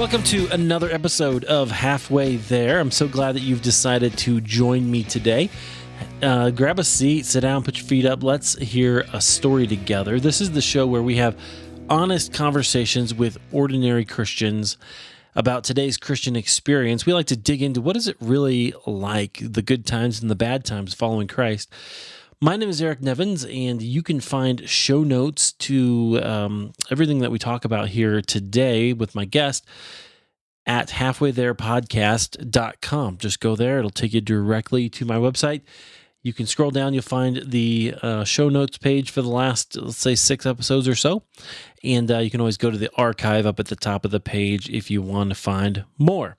Welcome to another episode of Halfway There. I'm so glad that you've decided to join me today. Grab a seat, sit down, put your feet up. Let's hear a story together. This is the show where we have honest conversations with ordinary Christians about today's Christian experience. We like to dig into what is it really like, the good times and the bad times following Christ. My name is Eric Nevins, and you can find show notes to everything that we talk about here today with my guest at halfwaytherepodcast.com. Just go there. It'll take you directly to my website. You can scroll down. You'll find the show notes page for the last, let's say, 6 episodes or so. And you can always go to the archive up at the top of the page if you want to find more.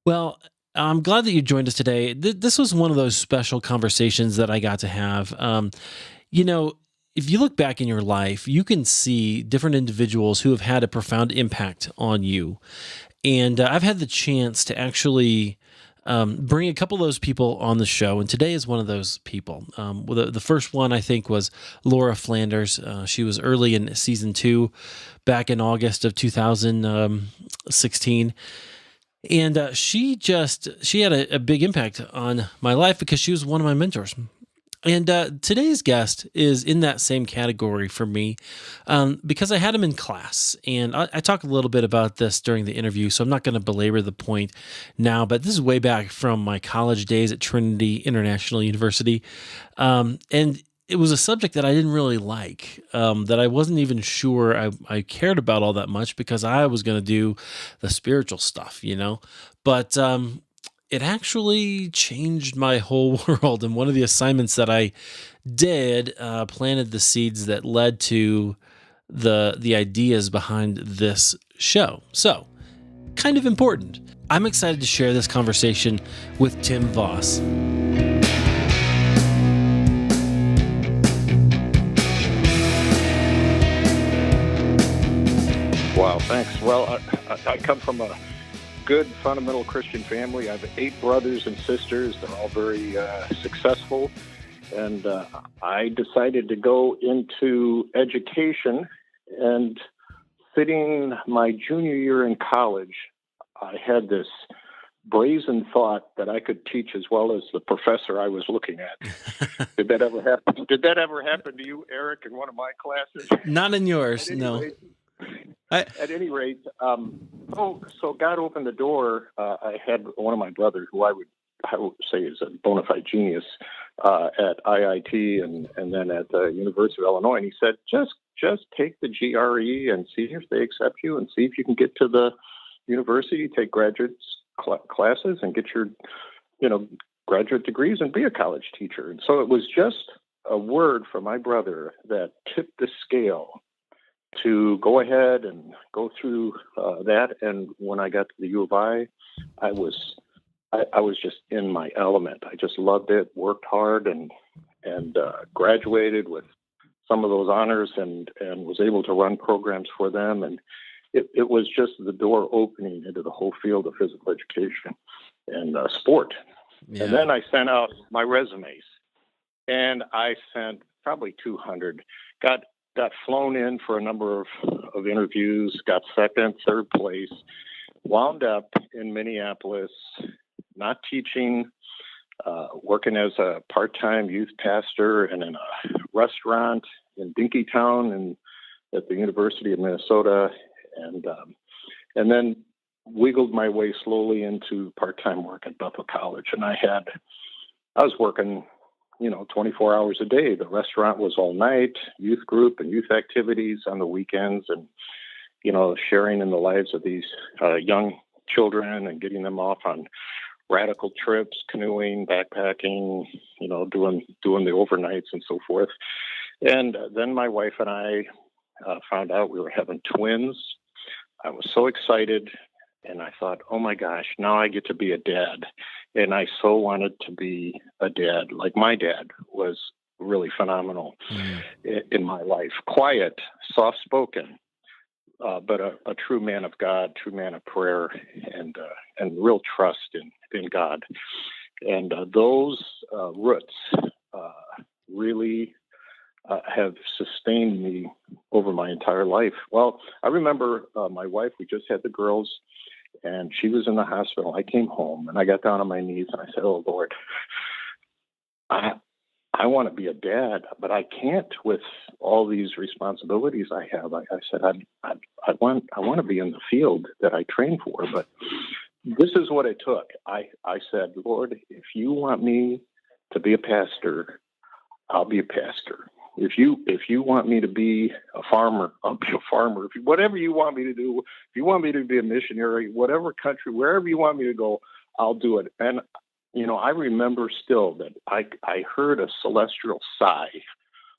Well, I'm glad that you joined us today. This was one of those special conversations that I got to have. If you look back in your life, you can see different individuals who have had a profound impact on you. And I've had the chance to actually bring a couple of those people on the show, and today is one of those people. The first one, I think, was Laura Flanders. She was early in season 2, back in August of 2016. And she had a big impact on my life because she was one of my mentors. And today's guest is in that same category for me because I had him in class. And I talked a little bit about this during the interview, so I'm not going to belabor the point now. But this is way back from my college days at Trinity International University. And it was a subject that I didn't really like, that I wasn't even sure I cared about all that much because I was going to do the spiritual stuff, But it actually changed my whole world. And one of the assignments that I did planted the seeds that led to the ideas behind this show. So, kind of important. I'm excited to share this conversation with Tim Voss. Wow, thanks. Well, I come from a good, fundamental Christian family. I have 8 brothers and sisters. They're all very successful. And I decided to go into education. And sitting my junior year in college, I had this brazen thought that I could teach as well as the professor I was looking at. Did that ever happen? Did that ever happen to you, Eric, in one of my classes? Not in yours, no. At any rate, so God opened the door. I had one of my brothers, who I would say is a bona fide genius at IIT and then at the University of Illinois, and he said, just take the GRE and see if they accept you, and see if you can get to the university, take graduate classes, and get your graduate degrees and be a college teacher. And so it was just a word from my brother that tipped the scale to go ahead and go through that. And when I got to the U of I was just in my element. I just loved it, worked hard, and graduated with some of those honors, and was able to run programs for them. And it was just the door opening into the whole field of physical education and sport. Yeah. And then I sent out my resumes, and I sent probably 200. Got flown in for a number of interviews, got second, third place, wound up in Minneapolis, not teaching, working as a part-time youth pastor and in a restaurant in Dinkytown and at the University of Minnesota, and then wiggled my way slowly into part-time work at Bethel College. And I was working 24 hours a day. The restaurant was all night, youth group and youth activities on the weekends, and, sharing in the lives of these young children and getting them off on radical trips, canoeing, backpacking, doing the overnights and so forth. And then my wife and I found out we were having twins. I was so excited, and I thought, oh my gosh, now I get to be a dad. And I so wanted to be a dad. Like my dad was really phenomenal in my life. Quiet, soft-spoken, but a true man of God, true man of prayer, and real trust in God. And those roots really have sustained me over my entire life. Well, I remember my wife, we just had the girls, and she was in the hospital. I came home, and I got down on my knees, and I said, "Oh, Lord, I want to be a dad, but I can't with all these responsibilities I have." I said, I want to be in the field that I train for, but this is what it took. I said, "Lord, if you want me to be a pastor, I'll be a pastor. If you want me to be a farmer, I'll be a farmer. Whatever you want me to do, if you want me to be a missionary, whatever country, wherever you want me to go, I'll do it." And I remember still that I heard a celestial sigh,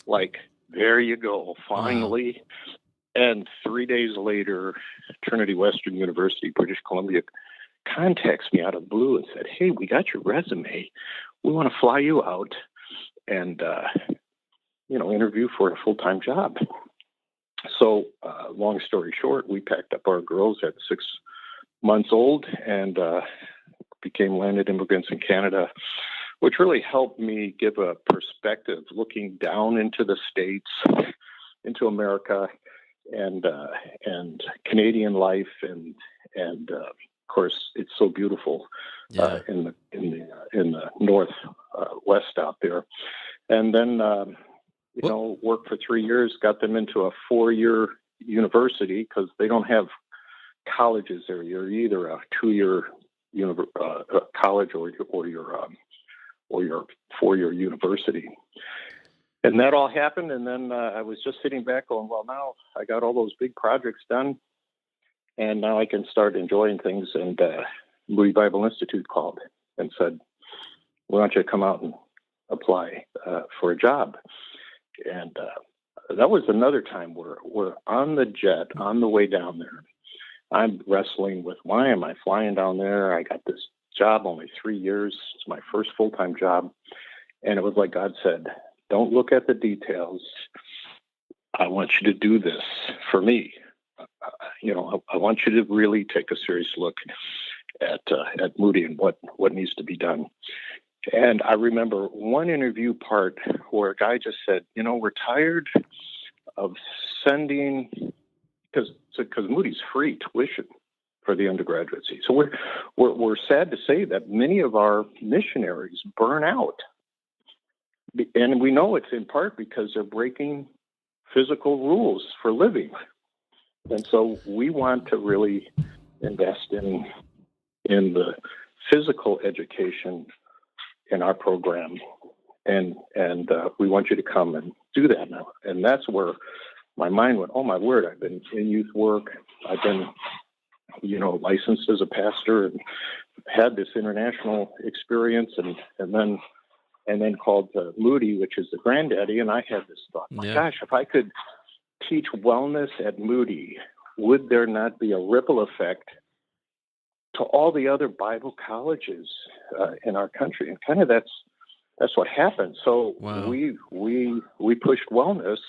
like, there you go, finally. Wow. And 3 days later, Trinity Western University, British Columbia, contacts me out of the blue and said, "Hey, we got your resume. We want to fly you out and, interview for a full-time job." So long story short, we packed up our girls at 6 months old and became landed immigrants in Canada, which really helped me give a perspective looking down into the States, into America, and Canadian life, and of course it's so beautiful in the north west out there. And then worked for 3 years, got them into a 4-year university because they don't have colleges there. You're either a 2-year college or your 4-year university. And that all happened, and then I was just sitting back going, well, now I got all those big projects done, and now I can start enjoying things. And Moody Bible Institute called and said, "We want you to come out and apply for a job." And that was another time where we're on the jet, on the way down there. I'm wrestling with, why am I flying down there? I got this job only 3 years. It's my first full-time job. And it was like God said, "Don't look at the details. I want you to do this for me. I want you to really take a serious look at Moody and what needs to be done." And I remember one interview part where a guy just said, "We're tired of sending," because Moody's free tuition for the undergraduate seat. So we're sad to say that many of our missionaries burn out. And we know it's in part because they're breaking physical rules for living. And so we want to really invest in the physical education in our program. And we want you to come and do that now. And that's where my mind went, oh, my word, I've been in youth work. I've been, licensed as a pastor and had this international experience and then called Moody, which is the granddaddy. And I had this thought, my gosh, if I could teach wellness at Moody, would there not be a ripple effect to all the other Bible colleges in our country? And kind of that's what happened. So we pushed wellness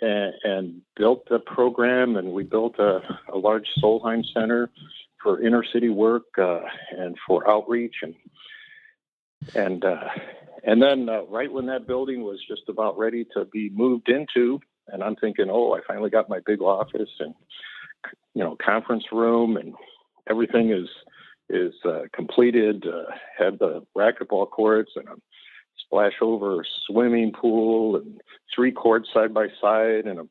and built a program, and we built a large Solheim Center for inner city work and for outreach, and then right when that building was just about ready to be moved into, and I'm thinking, oh, I finally got my big office and conference room, and everything is completed. Had the racquetball courts and a splash over swimming pool and 3 courts side by side and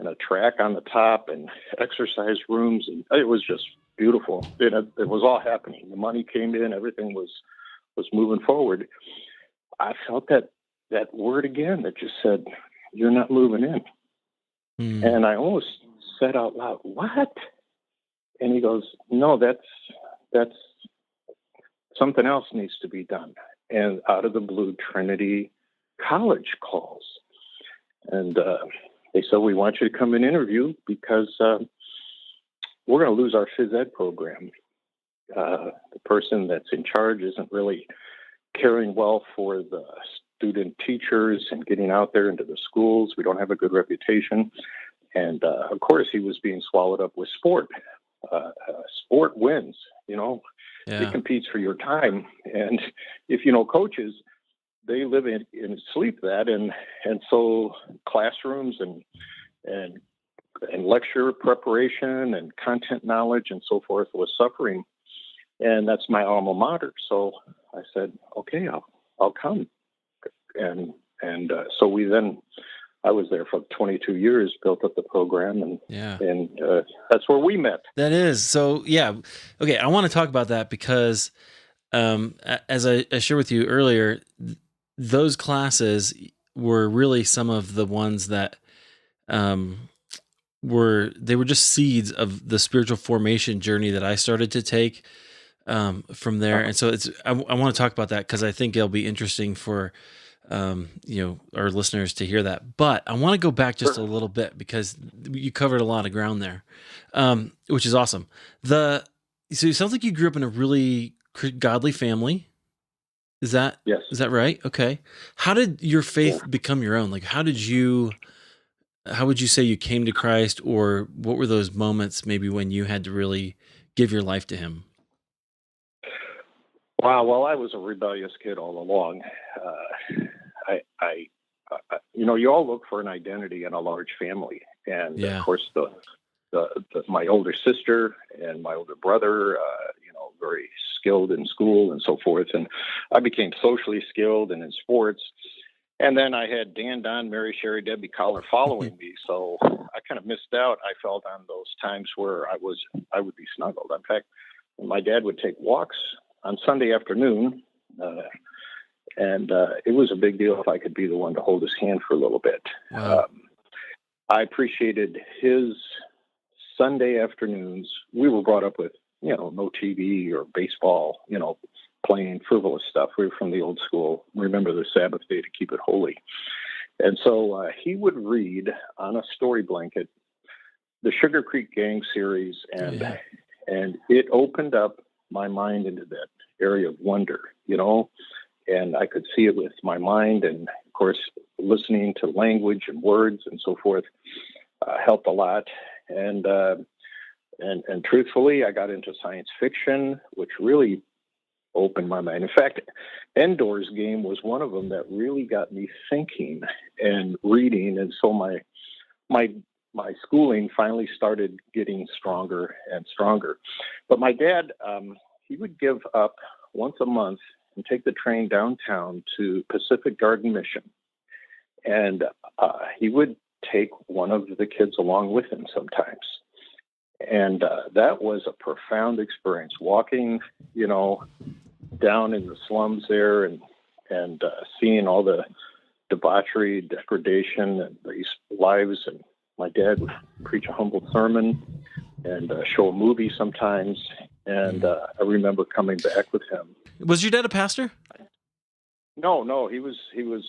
a track on the top and exercise rooms, and it was just beautiful. It was all happening. The money came in. Everything was moving forward. I felt that word again that just said, "You're not moving in." And I almost said out loud, "What?" And he goes, "No, that's something else needs to be done." And out of the blue, Trinity College calls. And they said, "We want you to come and interview because we're going to lose our phys ed program. The person that's in charge isn't really caring well for the student teachers and getting out there into the schools. We don't have a good reputation." And of course, he was being swallowed up with sport. Sport wins, It competes for your time. And if coaches, they live in and sleep that. And so classrooms and and lecture preparation and content knowledge and so forth was suffering. And that's my alma mater. So I said, okay, I'll come. And so I was there for 22 years, built up the program, and that's where we met. That is. So, yeah. Okay, I want to talk about that because as I shared with you earlier, those classes were really some of the ones that were just seeds of the spiritual formation journey that I started to take from there. And so I want to talk about that because I think it'll be interesting for our listeners to hear that. But I want to go back just a little bit because you covered a lot of ground there, which is awesome. So it sounds like you grew up in a really godly family. Is that Yes? Is that right? Okay. How did your faith become your own? Like, how would you say you came to Christ, or what were those moments maybe when you had to really give your life to Him? Wow. Well, I was a rebellious kid all along. You all look for an identity in a large family, and of course, my older sister and my older brother, very skilled in school and so forth, and I became socially skilled and in sports. And then I had Dan, Don, Mary, Sherry, Debbie, Collar following me, so I kind of missed out. I felt on those times where I would be snuggled. In fact, my dad would take walks on Sunday afternoon. And it was a big deal if I could be the one to hold his hand for a little bit. Wow. I appreciated his Sunday afternoons. We were brought up with, no TV or baseball, playing frivolous stuff. We were from the old school. Remember the Sabbath day to keep it holy. And so he would read on a story blanket the Sugar Creek Gang series, and it opened up my mind into that area of wonder, and I could see it with my mind, and of course, listening to language and words and so forth helped a lot. And truthfully, I got into science fiction, which really opened my mind. In fact, Endor's Game was one of them that really got me thinking and reading, and so my schooling finally started getting stronger and stronger. But my dad, he would give up once a month and take the train downtown to Pacific Garden Mission. And he would take one of the kids along with him sometimes. And that was a profound experience, walking, down in the slums there and seeing all the debauchery, degradation, and these lives. And my dad would preach a humble sermon and show a movie sometimes. And I remember coming back with him. Was your dad a pastor? No, he was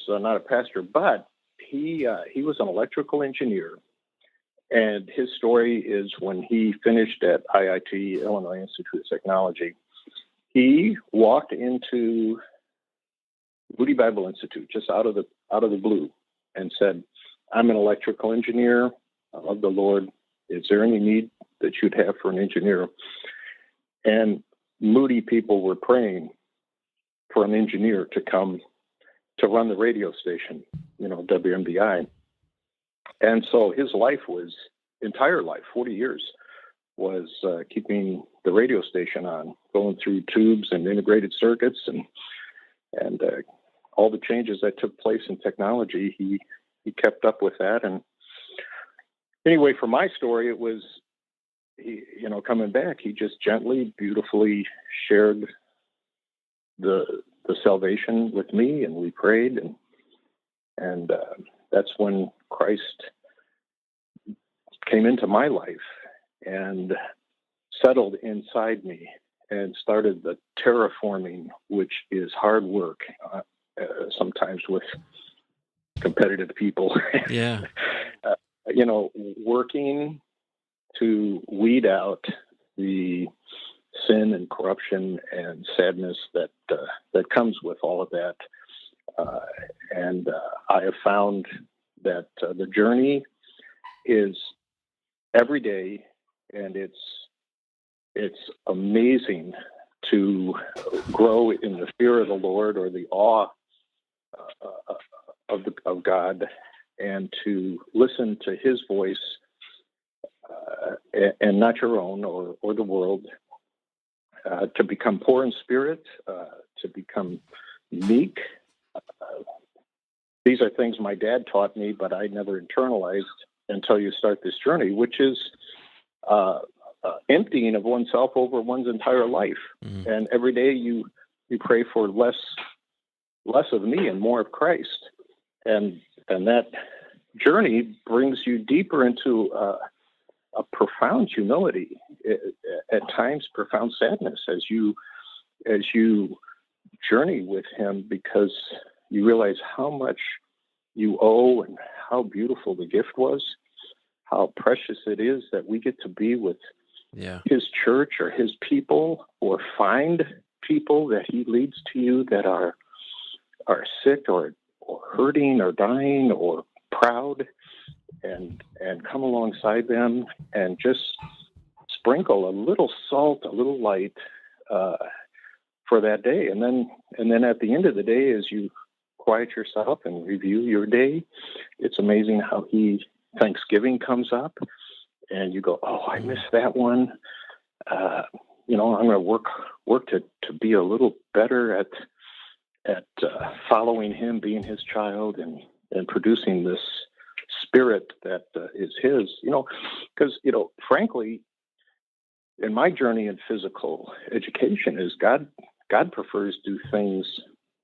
not a pastor, but he was an electrical engineer. And his story is when he finished at IIT, Illinois Institute of Technology, he walked into Moody Bible Institute just out of the blue and said, "I'm an electrical engineer. I love the Lord. Is there any need that you'd have for an engineer?" And Moody people were praying for an engineer to come to run the radio station, WMBI. And so his entire life, 40 years, was keeping the radio station on, going through tubes and integrated circuits and all the changes that took place in technology. He kept up with that. And anyway, for my story, it was, coming back, he just gently, beautifully shared the salvation with me, and we prayed, and that's when Christ came into my life and settled inside me and started the terraforming, which is hard work, sometimes with competitive people. Yeah. Working to weed out the sin and corruption and sadness that comes with all of that. And I have found that the journey is every day, and it's amazing to grow in the fear of the Lord, or the awe of God, and to listen to his voice, and not your own or the world, to become poor in spirit, to become meek. These are things my dad taught me, but I never internalized until you start this journey, which is emptying of oneself over one's entire life. Mm. And every day you pray for less of me and more of Christ. And that journey brings you deeper into a profound humility, at times profound sadness, as you journey with him, because you realize how much you owe and how beautiful the gift was, how precious it is that we get to be with his church or his people, or find people that he leads to you that are sick or hurting or dying or proud, and come alongside them and just sprinkle a little salt, a little light for that day. And then at the end of the day, as you quiet yourself and review your day, it's amazing how Thanksgiving comes up and you go, oh, I missed that one. I'm going to work to be a little better at following him, being his child, and producing this spirit that is his, because, frankly, in my journey in physical education is God prefers to do things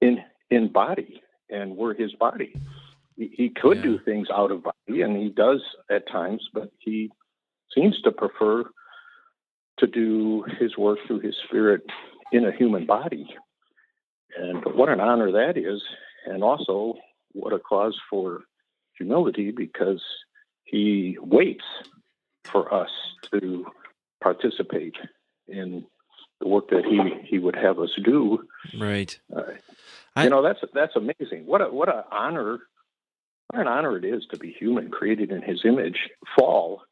in body, and we're his body. He could do things out of body, and he does at times, but he seems to prefer to do his work through his spirit in a human body. And what an honor that is, and also what a cause for humility, because he waits for us to participate in the work that he would have us do. Right. That's amazing. What an honor! What an honor it is to be human, created in his image, fall,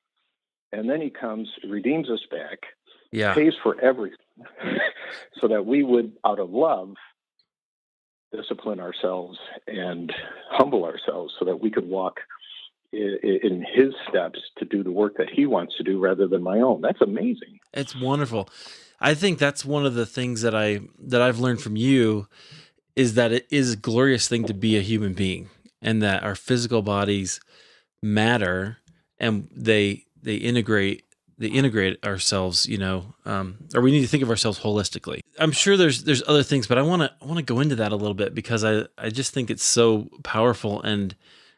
and then he comes, redeems us back, pays for everything, so that we would, out of love, discipline ourselves and humble ourselves so that we could walk in his steps to do the work that he wants to do rather than my own. That's amazing. It's wonderful. I think that's one of the things that I've learned from you, is that it is a glorious thing to be a human being, and that our physical bodies matter, and they integrate ourselves, or we need to think of ourselves holistically. I'm sure there's other things, but I want to go into that a little bit, because I just think it's so powerful and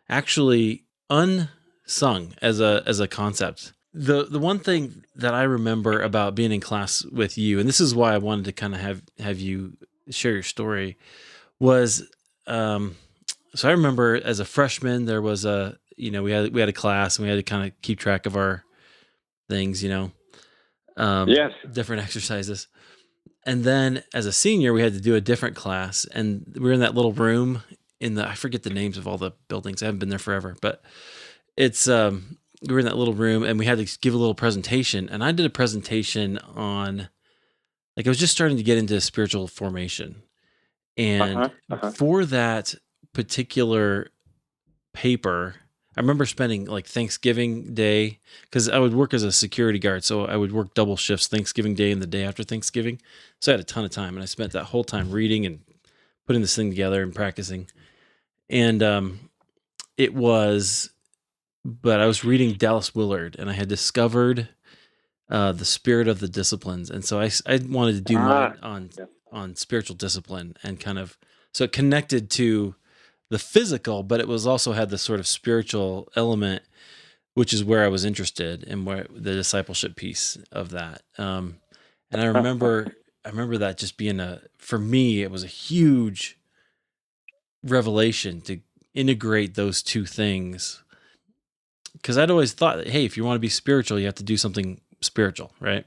actually unsung as a concept. The one thing that I remember about being in class with you, and this is why I wanted to kind of have you share your story, was so I remember as a freshman there was we had a class and we had to kind of keep track of our things, different exercises. And then as a senior, we had to do a different class, and we were in that little room I forget the names of all the buildings. I haven't been there forever, but it's, we were in that little room and we had to give a little presentation, and I did a presentation on, I was just starting to get into spiritual formation. And for that particular paper, I remember spending Thanksgiving Day, because I would work as a security guard, so I would work double shifts, Thanksgiving Day and the day after Thanksgiving. So I had a ton of time, and I spent that whole time reading and putting this thing together and practicing. And but I was reading Dallas Willard, and I had discovered the spirit of the disciplines, and so I wanted to do mine on spiritual discipline, and so it connected to the physical, but it was also had this sort of spiritual element, which is where I was interested, and where the discipleship piece of that. And I remember that just being for me, it was a huge revelation to integrate those two things. Because I'd always thought that, hey, if you want to be spiritual, you have to do something spiritual, right?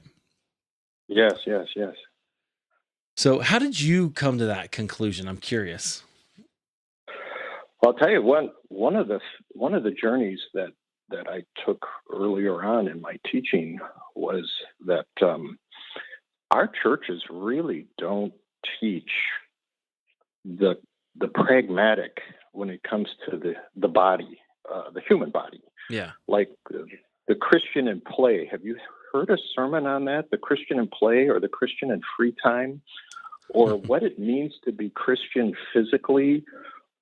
Yes. So how did you come to that conclusion? I'm curious. Well, I'll tell you, one of the journeys that I took earlier on in my teaching was that our churches really don't teach the pragmatic when it comes to the body the human body, Yeah. like the Christian in play. Have you heard a sermon on that? The Christian in play, or the Christian in free time, or what it means to be Christian physically,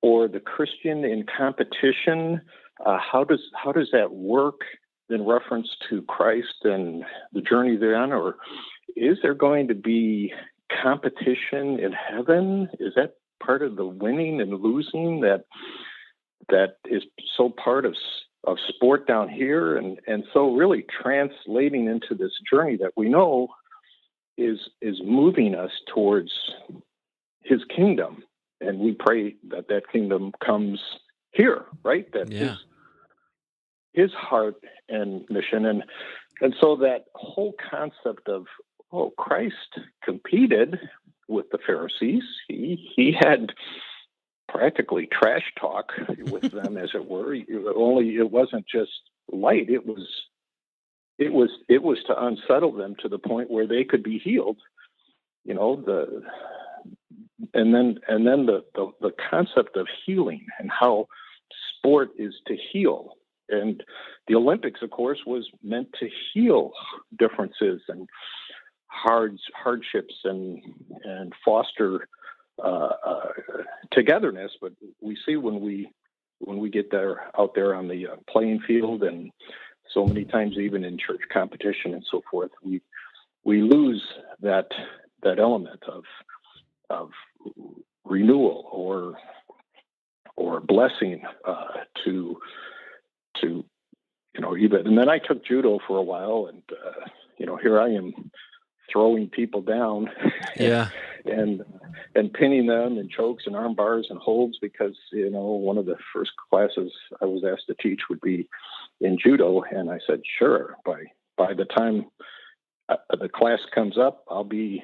or the Christian in competition? How does that work in reference to Christ and the journey they're on? Or is there going to be competition in heaven? Is that part of the winning and losing that is so part of sport down here? And so really translating into this journey that we know is moving us towards his kingdom. And we pray that kingdom comes here, right? That his heart and mission. And so that whole concept of, Christ competed with the Pharisees. He had practically trash talk with them, as it were. Only it wasn't just light. It was to unsettle them to the point where they could be healed. And then the concept of healing and how sport is to heal. And the Olympics, of course, was meant to heal differences and hardships and foster togetherness. But we see when we get out there on the playing field, and so many times even in church competition and so forth, we lose that element of renewal or blessing to even. And then I took judo for a while, and here I am throwing people down, and pinning them in chokes and arm bars and holds, because one of the first classes I was asked to teach would be in judo, and I said, sure. By the time the class comes up, I'll be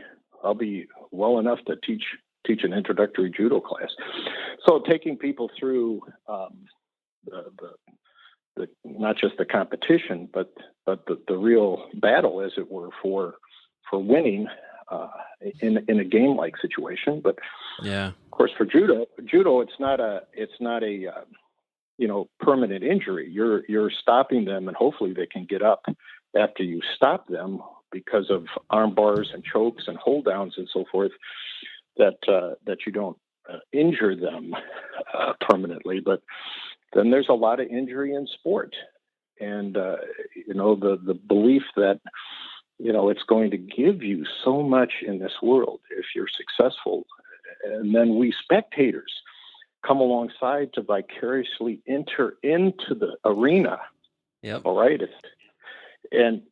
well enough to teach an introductory judo class. So taking people through the not just the competition, but the real battle, as it were, for winning in a game-like situation. But of course, for judo, it's not a permanent injury. You're stopping them, and hopefully they can get up after you stop them, because of arm bars and chokes and hold downs and so forth, that you don't injure them permanently. But then there's a lot of injury in sport, and the belief that it's going to give you so much in this world if you're successful, and then we spectators come alongside to vicariously enter into the arena. Yep. All right. And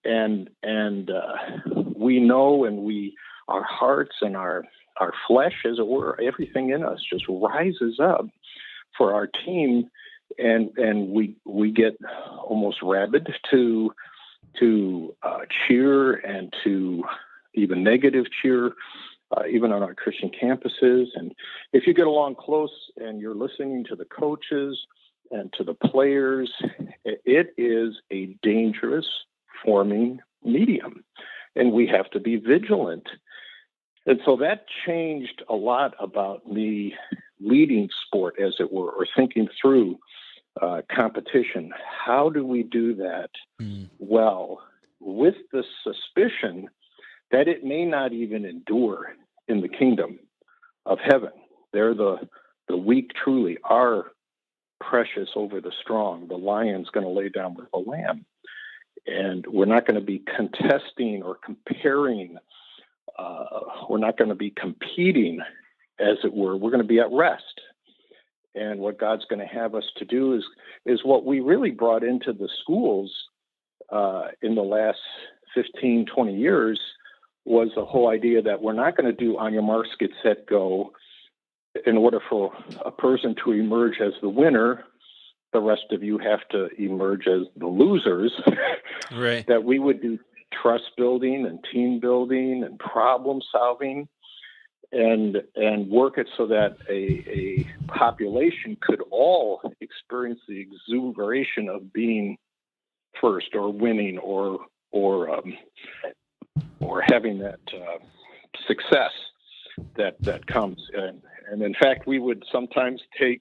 we know, and our hearts and our flesh, as it were, everything in us just rises up for our team, and we get almost rabid to cheer, and to even negative cheer, even on our Christian campuses. And if you get along close and you're listening to the coaches and to the players, it is a dangerous forming medium, and we have to be vigilant. And so that changed a lot about me leading sport, as it were, or thinking through competition. How do we do that well, with the suspicion that it may not even endure in the kingdom of heaven? They're the weak truly are precious over the strong. The lion's going to lay down with the lamb. And we're not going to be contesting or comparing. We're not going to be competing, as it were. We're going to be at rest. And what God's going to have us to do is what we really brought into the schools in the last 15, 20 years, was the whole idea that we're not going to do on your marks, get set, go. In order for a person to emerge as the winner, the rest of you have to emerge as the losers. Right. That we would do trust building and team building and problem solving, and work it so that a population could all experience the exuberation of being first, or winning, or having that success that comes. And in fact, we would sometimes take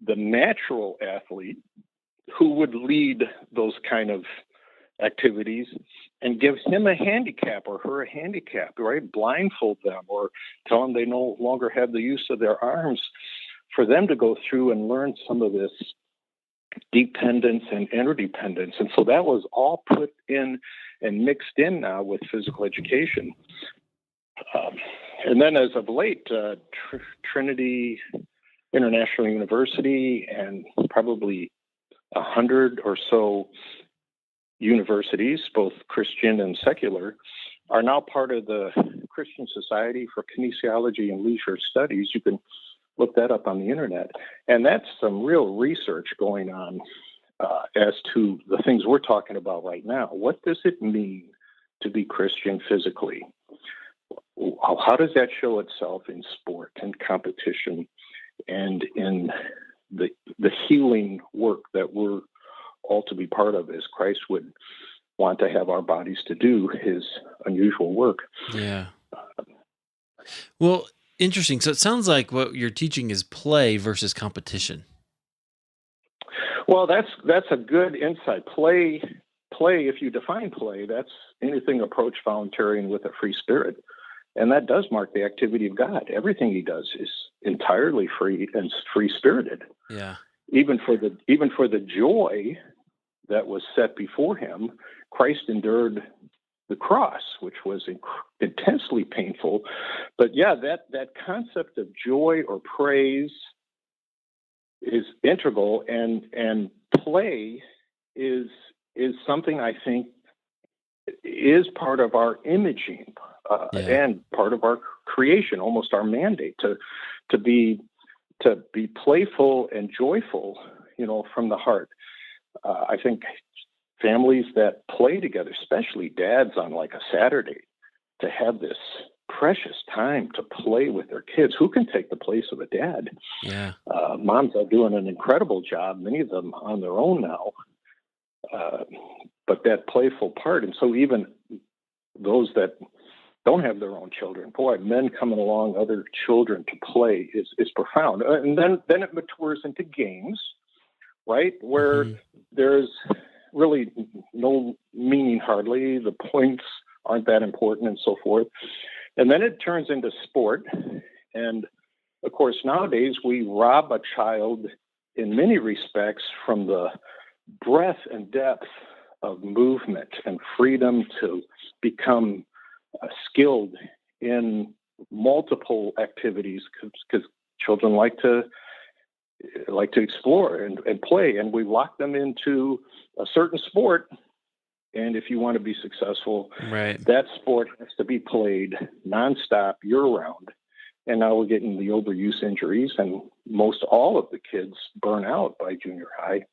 the natural athlete who would lead those kind of activities and give him a handicap or her a handicap, right? Blindfold them or tell them they no longer have the use of their arms, for them to go through and learn some of this dependence and interdependence. And so that was all put in and mixed in now with physical education. And then as of late, Trinity International University and probably 100 or so universities, both Christian and secular, are now part of the Christian Society for Kinesiology and Leisure Studies. You can look that up on the internet. And that's some real research going on as to the things we're talking about right now. What does it mean to be Christian physically? How does that show itself in sport and competition and in the healing work that we're all to be part of, as Christ would want to have our bodies to do his unusual work? Yeah. Well, interesting. So it sounds like what you're teaching is play versus competition. Well, that's a good insight. Play, if you define play, that's anything approached voluntary and with a free spirit. And that does mark the activity of God. Everything he does is entirely free and free-spirited. Yeah. Even for the joy that was set before him, Christ endured the cross, which was intensely painful. But yeah, that concept of joy or praise is integral, and play is something I think is part of our imaging and part of our creation, almost our mandate to be playful and joyful, from the heart. I think families that play together, especially dads on like a Saturday, to have this precious time to play with their kids. Who can take the place of a dad? Yeah. Moms are doing an incredible job, many of them on their own now. But that playful part, and so even those that don't have their own children, boy, men coming along, other children to play is profound. And then it matures into games, right? Where there's really no meaning hardly. The points aren't that important and so forth. And then it turns into sport. And of course, nowadays we rob a child in many respects from the breadth and depth of movement and freedom to become skilled in multiple activities, because children like to explore and play, and we lock them into a certain sport. And if you want to be successful, right, that sport has to be played nonstop, year-round. And now we're getting the overuse injuries, and most all of the kids burn out by junior high,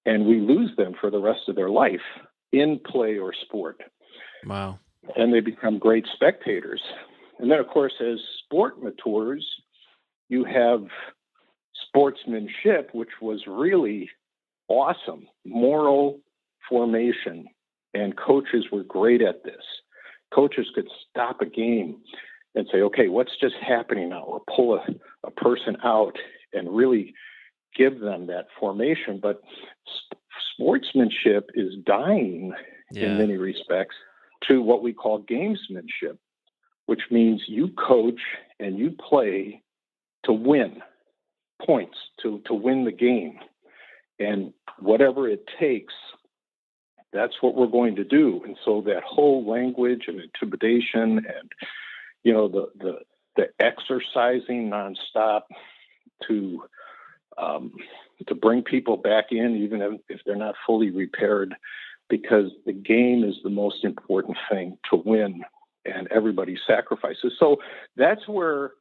and we lose them for the rest of their life in play or sport. Wow. And they become great spectators. And then, of course, as sport matures, you have sportsmanship, which was really awesome, moral formation. And coaches were great at this. Coaches could stop a game and say, okay, what's just happening now? Or pull a person out and really give them that formation. But sportsmanship is dying in many respects to what we call gamesmanship, which means you coach and you play to win points, to win the game. And whatever it takes, that's what we're going to do. And so that whole language and intimidation and, the exercising nonstop to bring people back in, even if they're not fully repaired, because the game is the most important thing to win, and everybody sacrifices. So that's where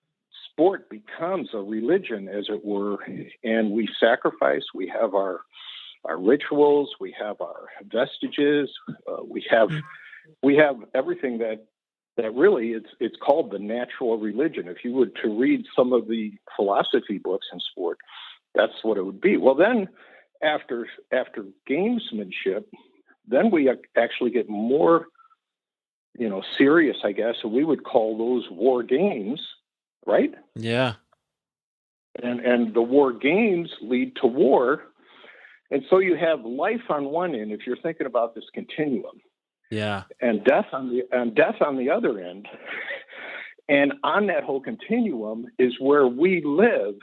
sport becomes a religion, as it were, and we sacrifice. We have our rituals, we have our vestiges, we have everything that really it's called the natural religion. If you were to read some of the philosophy books in sport, that's what it would be. Well, then after gamesmanship, then we actually get more, serious, I guess. So we would call those war games, right? Yeah. And the war games lead to war. And so you have life on one end, if you're thinking about this continuum, Yeah. and death on the other end. And on that whole continuum is where we live.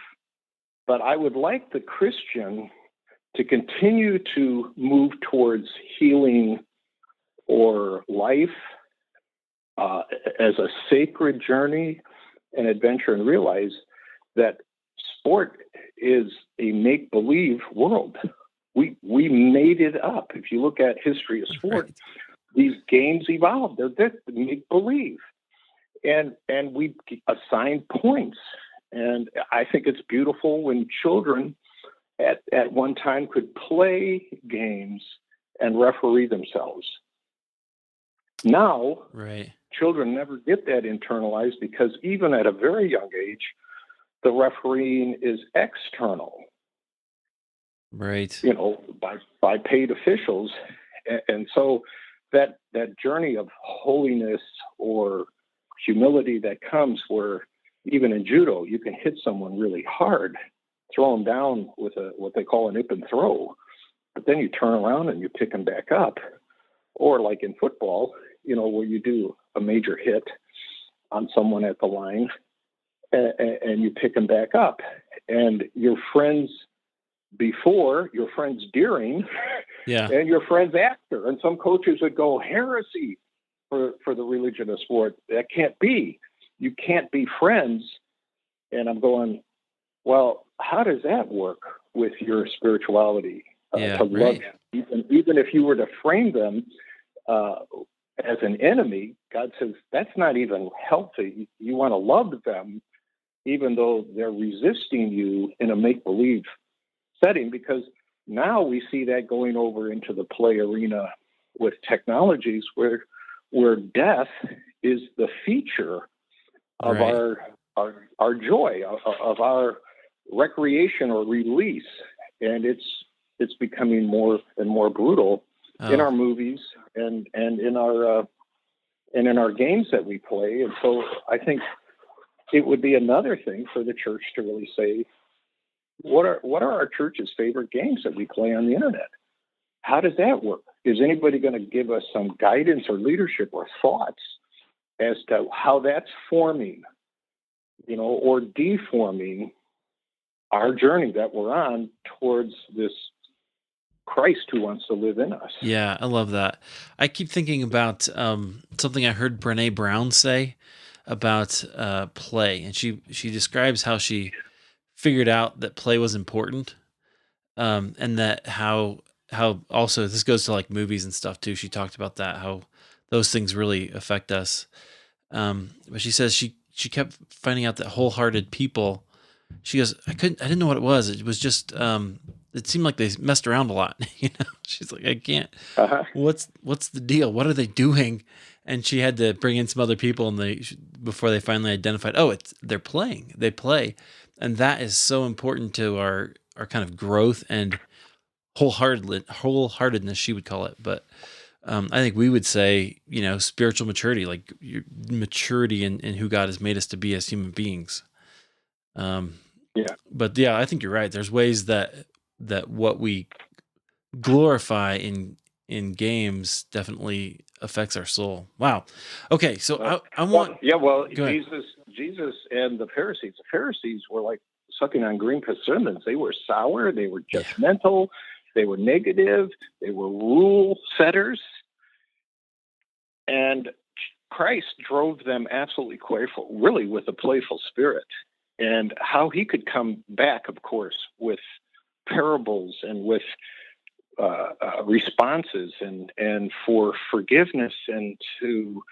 But I would like the Christian to continue to move towards healing or life as a sacred journey and adventure, and realize that sport is a make-believe world. We made it up. If you look at history of sport, Right. these games evolved. They're make-believe. And we assign points. And I think it's beautiful when children at one time could play games and referee themselves. Now, Right. children never get that internalized, because even at a very young age, the refereeing is external, Right. by paid officials. And so that journey of holiness or humility that comes, where even in judo, you can hit someone really hard, throw them down with what they call an ip and throw, but then you turn around and you pick them back up. Or like in football, where you do a major hit on someone at the line, and you pick them back up. And your friends before, your friends during, Yeah. and your friends after. And some coaches would go, heresy for the religion of sport. That can't be. You can't be friends. And I'm going, well, how does that work with your spirituality? Yeah. To love, Right. even if you were to frame them as an enemy, God says that's not even healthy. You want to love them, even though they're resisting you in a make-believe setting, because now we see that going over into the play arena with technologies where death is the feature of Right. our joy, of our recreation or release. And it's becoming more and more brutal in Oh, our movies and in our games that we play. And so I think it would be another thing for the church to really say, what are our church's favorite games that we play on the internet? How does that work? Is anybody going to give us some guidance or leadership or thoughts as to how that's forming, or deforming our journey that we're on towards this Christ who wants to live in us? yeah. I love that. I keep thinking about something I heard Brene Brown say about play, and she describes how she figured out that play was important, and that how also this goes to like movies and stuff too. She talked about that, how those things really affect us. But she says she kept finding out that wholehearted people. She goes, I didn't know what it was. It was just it seemed like they messed around a lot. She's like, I can't. Uh-huh. What's the deal? What are they doing? And she had to bring in some other people, and before they finally identified, oh, they're playing. They play, and that is so important to our kind of growth and wholeheartedness, she would call it. But I think we would say, spiritual maturity, like your maturity in who God has made us to be as human beings. Um, Yeah. but yeah, I think you're right. There's ways that what we glorify in games definitely affects our soul. Wow. Okay, so I want. Well, Go ahead. Jesus and the Pharisees were like sucking on green persimmons. They were sour. They were Yeah. judgmental. They were negative. They were rule setters. And Christ drove them absolutely really with a playful spirit. And how he could come back, of course, with parables and with responses and for forgiveness, and to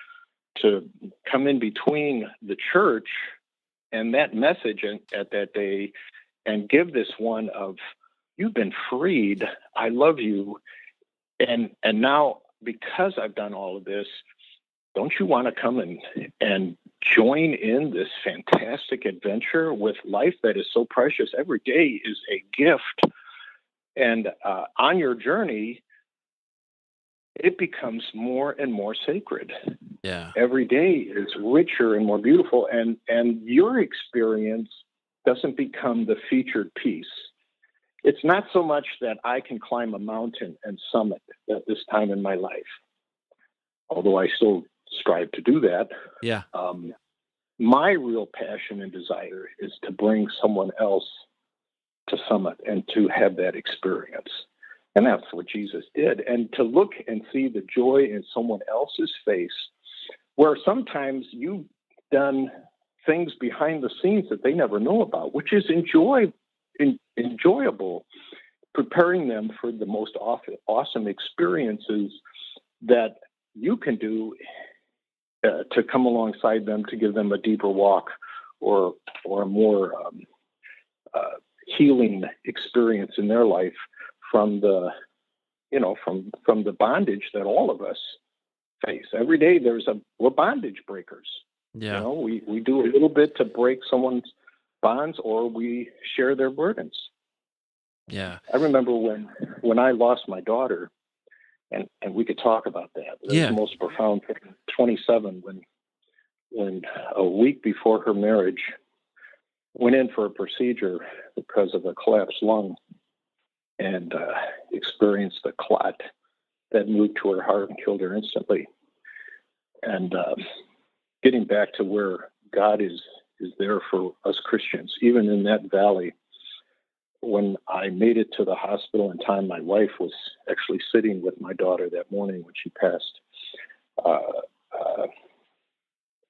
come in between the church and that message at that day, and give this one of, you've been freed, I love you, and now because I've done all of this, don't you want to come and join in this fantastic adventure with life that is so precious? Every day is a gift. And on your journey, it becomes more and more sacred. Yeah. Every day is richer and more beautiful. And your experience doesn't become the featured piece. it's not so much that I can climb a mountain and summit at this time in my life, although I still strive to do that. Yeah. My real passion and desire is to bring someone else to summit and to have that experience. And that's what Jesus did. And to look and see the joy in someone else's face, where sometimes you've done things behind the scenes that they never know about, which is enjoyable, preparing them for the most awesome experiences that you can do to come alongside them, to give them a deeper walk or a more healing experience in their life from the bondage that all of us face every day. We're bondage breakers. Yeah. We do a little bit to break someone's bonds, or we share their burdens. Yeah. I remember when I lost my daughter, and we could talk about that. It was the most profound thing. 27, when a week before her marriage, went in for a procedure because of a collapsed lung, and experienced a clot that moved to her heart and killed her instantly. And getting back to where God is there for us Christians, even in that valley. When I made it to the hospital in time, my wife was actually sitting with my daughter that morning when she passed.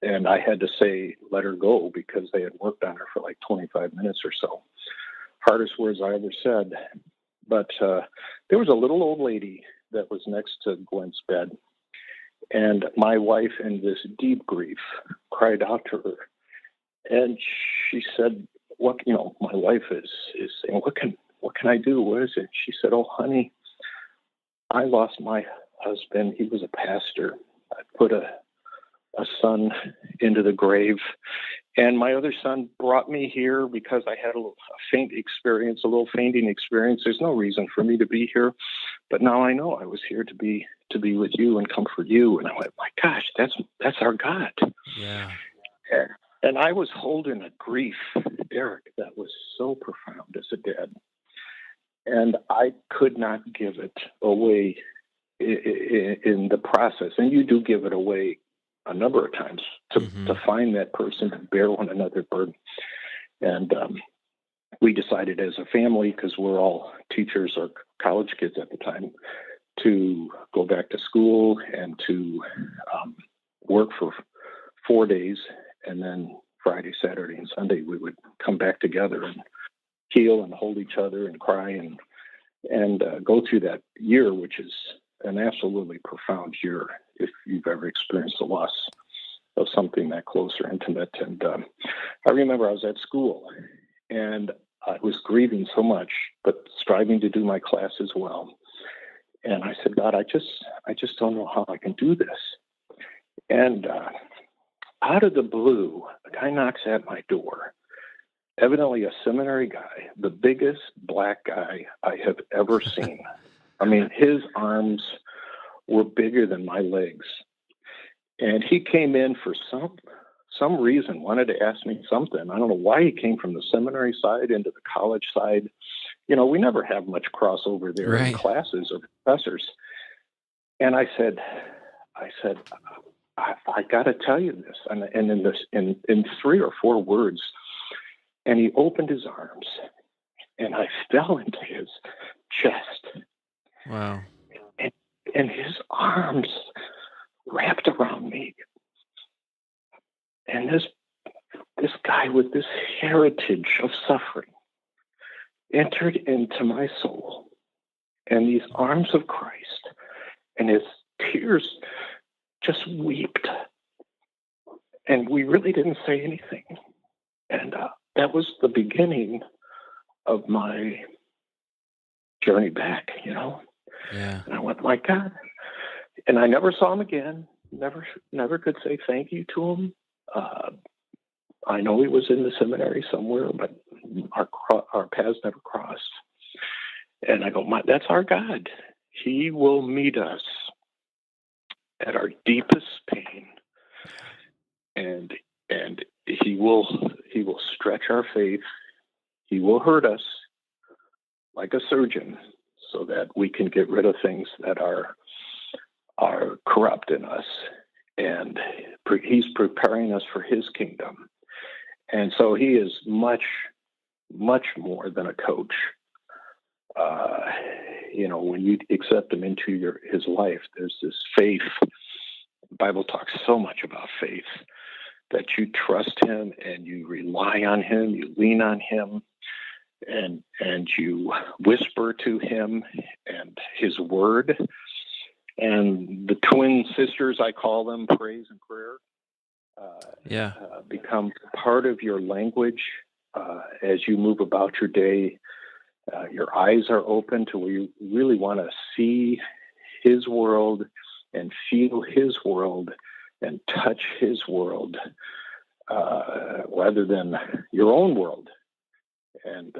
And I had to say, let her go, because they had worked on her for like 25 minutes or so. Hardest words I ever said. But there was a little old lady that was next to Gwen's bed. And my wife, in this deep grief, cried out to her. And she said, my wife is saying, what can I do? What is it? She said, oh, honey, I lost my husband. He was a pastor. I put a son into the grave, and my other son brought me here because I had a little fainting experience. There's no reason for me to be here, but now I know I was here to be with you and comfort you. And I went, my gosh, that's our God. Yeah. And I was holding a grief, Eric, that was so profound as a dad. And I could not give it away in the process. And you do give it away a number of times to find that person, to bear one another's burden. And we decided as a family, because we're all teachers or college kids at the time, to go back to school and to work for 4 days. And then Friday, Saturday, and Sunday, we would come back together and heal and hold each other and cry and go through that year, which is an absolutely profound year if you've ever experienced the loss of something that close or intimate. And I remember I was at school, and I was grieving so much, but striving to do my class as well. And I said, God, I just don't know how I can do this. And out of the blue, a guy knocks at my door, evidently a seminary guy, the biggest black guy I have ever seen. I mean, his arms were bigger than my legs. And he came in for some reason, wanted to ask me something. I don't know why he came from the seminary side into the college side. We never have much crossover there in classes or professors. And I said, I got to tell you this, and in 3 or 4 words, and he opened his arms, and I fell into his chest. Wow! And his arms wrapped around me, and this guy with this heritage of suffering entered into my soul, and these arms of Christ, and his tears just wept, and we really didn't say anything. And that was the beginning of my journey back, Yeah. And I went, my God. And I never saw him again. Never could say thank you to him. I know he was in the seminary somewhere, but our paths never crossed. And I go, that's our God. He will meet us at our deepest pain, and he will stretch our faith. He will hurt us, like a surgeon, so that we can get rid of things that are corrupt in us. And he's preparing us for his kingdom. And so he is much, much more than a coach. When you accept him into his life, there's this faith. The Bible talks so much about faith, that you trust him and you rely on him, you lean on him, and you whisper to him and his word. And the twin sisters, I call them, praise and prayer, become part of your language as you move about your day. Your eyes are open to where you really want to see his world and feel his world and touch his world rather than your own world. And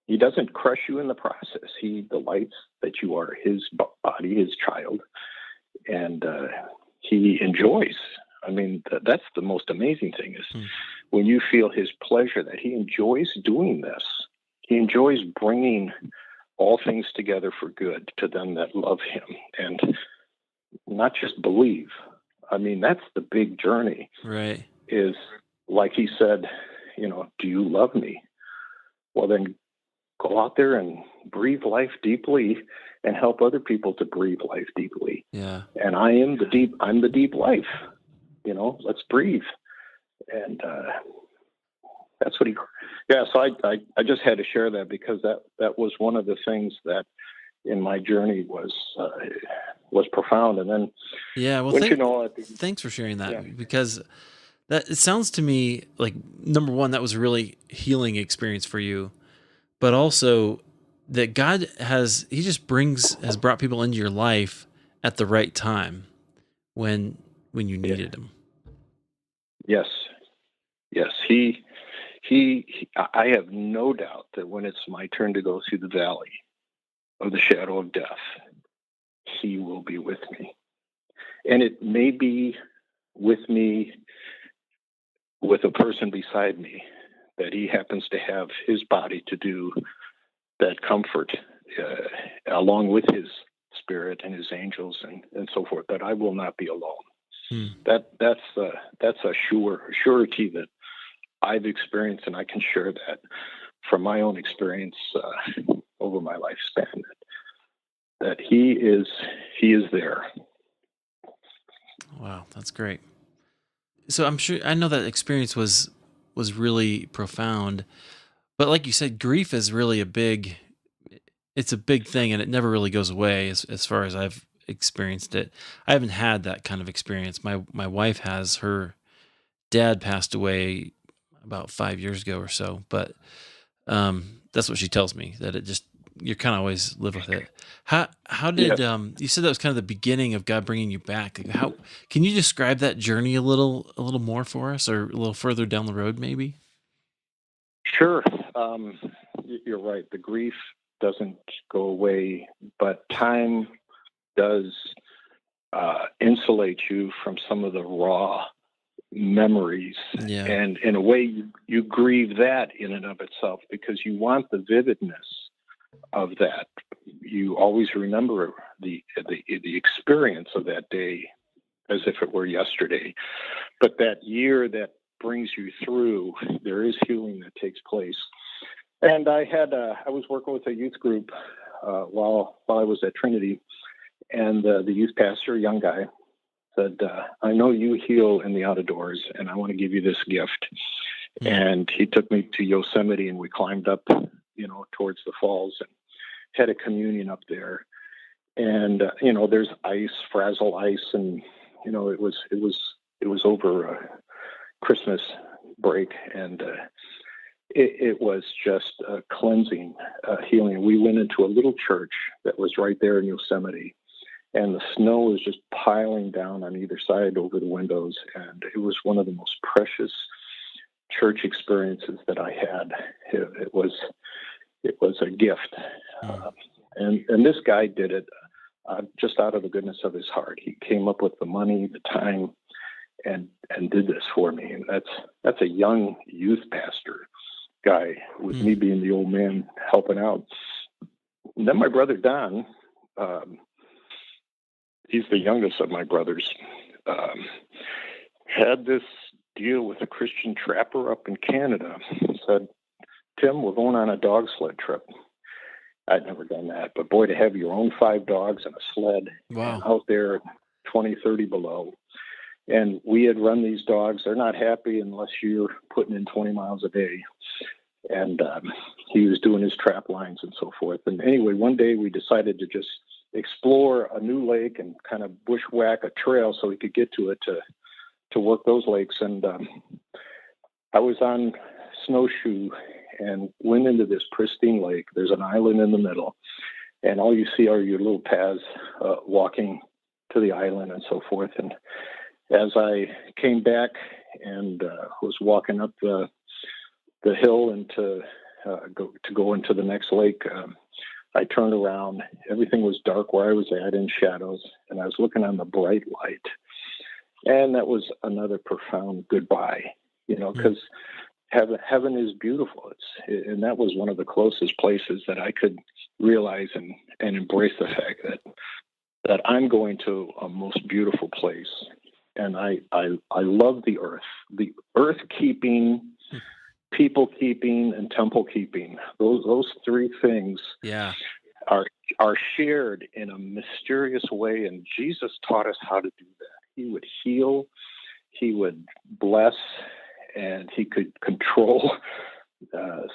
he doesn't crush you in the process. He delights that you are his body, his child, and he enjoys. I mean, that's the most amazing thing is when you feel his pleasure, that he enjoys doing this. He enjoys bringing all things together for good to them that love him and not just believe. I mean, that's the big journey. Right. Is like he said, do you love me? Well, then go out there and breathe life deeply and help other people to breathe life deeply. Yeah. And I'm the deep life. Let's breathe. And that's what so I just had to share that because that was one of the things that in my journey was profound. And then, thanks for sharing that because that it sounds to me like, number one, that was a really healing experience for you, but also that God has brought people into your life at the right time when you needed him. Yes. I have no doubt that when it's my turn to go through the valley of the shadow of death, he will be with me. And it may be with me, with a person beside me, that he happens to have his body to do that comfort, along with his spirit and his angels and so forth, that I will not be alone. That's a surety that I've experienced, and I can share that from my own experience over my lifespan. That he is there. Wow, that's great. So I know that experience was really profound, but like you said, grief is really it's a big thing, and it never really goes away as far as I've experienced it. I haven't had that kind of experience. My wife has. Her dad passed away about 5 years ago or so, but that's what she tells me, that it just, you kind of always live with it. How did you said that was kind of the beginning of God bringing you back? How can you describe that journey a little more for us, or a little further down the road, maybe? Sure. You're right. The grief doesn't go away, but time does insulate you from some of the raw memories. Yeah. And in a way, you grieve that in and of itself because you want the vividness of that. You always remember the experience of that day as if it were yesterday. But that year that brings you through, there is healing that takes place. And I was working with a youth group while I was at Trinity, and the youth pastor, a young guy, said, I know you heal in the out of doors, and I want to give you this gift. And he took me to Yosemite, and we climbed up, towards the falls, and had a communion up there. And there's ice, frazzle ice, and it was over Christmas break, and it was just a cleansing, healing. We went into a little church that was right there in Yosemite, and the snow was just piling down on either side over the windows, and it was one of the most precious church experiences that I had. It was a gift, and this guy did it just out of the goodness of his heart. He came up with the money, the time, and did this for me. And that's a young youth pastor guy, with me being the old man helping out. And then my brother Don, um, he's the youngest of my brothers, um, had this deal with a Christian trapper up in Canada. Said, Tim, we're going on a dog sled trip. I'd never done that, but boy, to have your own 5 dogs and a sled Wow. and out there 20, 30 below. And we had run these dogs. They're not happy unless you're putting in 20 miles a day. And he was doing his trap lines and so forth. And anyway, one day we decided to just explore a new lake and kind of bushwhack a trail so we could get to it to work those lakes. And I was on snowshoe and went into this pristine lake. There's an island in the middle, and all you see are your little paths walking to the island and so forth. And as I came back and was walking up the hill and to go into the next lake, I turned around. Everything was dark where I was at in shadows, and I was looking on the bright light. And that was another profound goodbye, because heaven is beautiful. And that was one of the closest places that I could realize and embrace the fact that I'm going to a most beautiful place. And I love the earth keeping, people keeping, and temple keeping. Those 3 things are shared in a mysterious way. And Jesus taught us how to do that. He would heal, he would bless, and he could control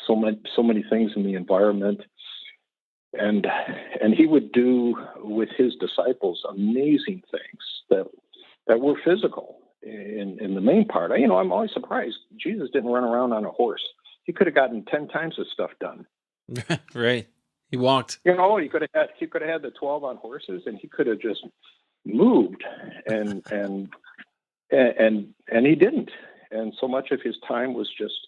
so many things in the environment. And he would do with his disciples amazing things that were physical in the main part. I'm always surprised Jesus didn't run around on a horse. He could have gotten 10 times his stuff done. Right. He walked. He could have had the 12 on horses, and he could have just moved, and he didn't. And so much of his time was just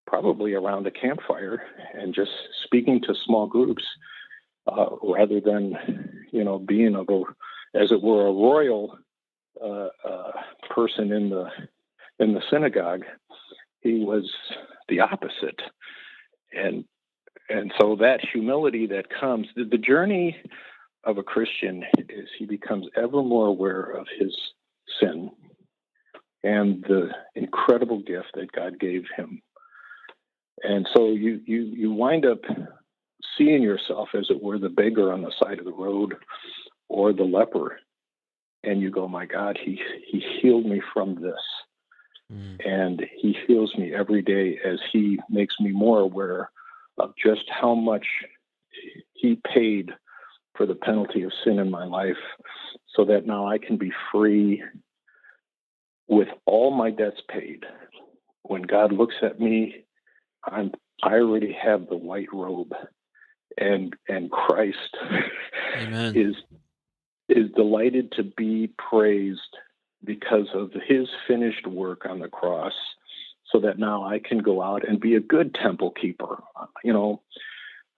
probably around a campfire and just speaking to small groups, rather than, being as it were, a royal person in the synagogue. He was the opposite. And so that humility that comes, the journey of a Christian is he becomes ever more aware of his sin and the incredible gift that God gave him. And so you wind up seeing yourself, as it were, the beggar on the side of the road or the leper. And you go, my God, he healed me from this. And he heals me every day as he makes me more aware of just how much he paid for the penalty of sin in my life, so that now I can be free with all my debts paid. When God looks at me, I already have the white robe, and Christ Amen. is delighted to be praised because of his finished work on the cross, so that now I can go out and be a good temple keeper.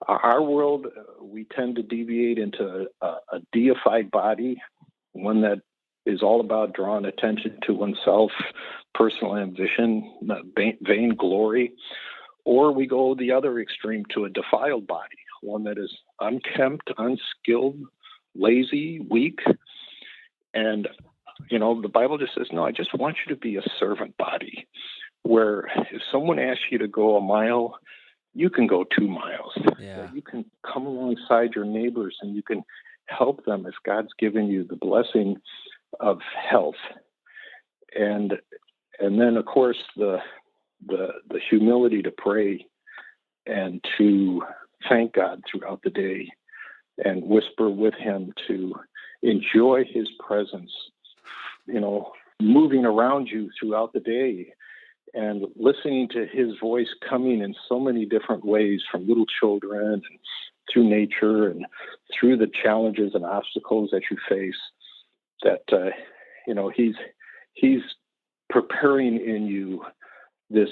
Our world, we tend to deviate into a deified body, one that is all about drawing attention to oneself, personal ambition, vain glory, or we go the other extreme to a defiled body, one that is unkempt, unskilled, lazy, weak. And, the Bible just says, no, I just want you to be a servant body, where if someone asks you to go a mile, you can go 2 miles. Yeah. You can come alongside your neighbors and you can help them if God's given you the blessing of health. And then, of course, the humility to pray and to thank God throughout the day and whisper with him, to enjoy his presence, moving around you throughout the day and listening to his voice coming in so many different ways, from little children and through nature and through the challenges and obstacles that you face, that, he's preparing in you this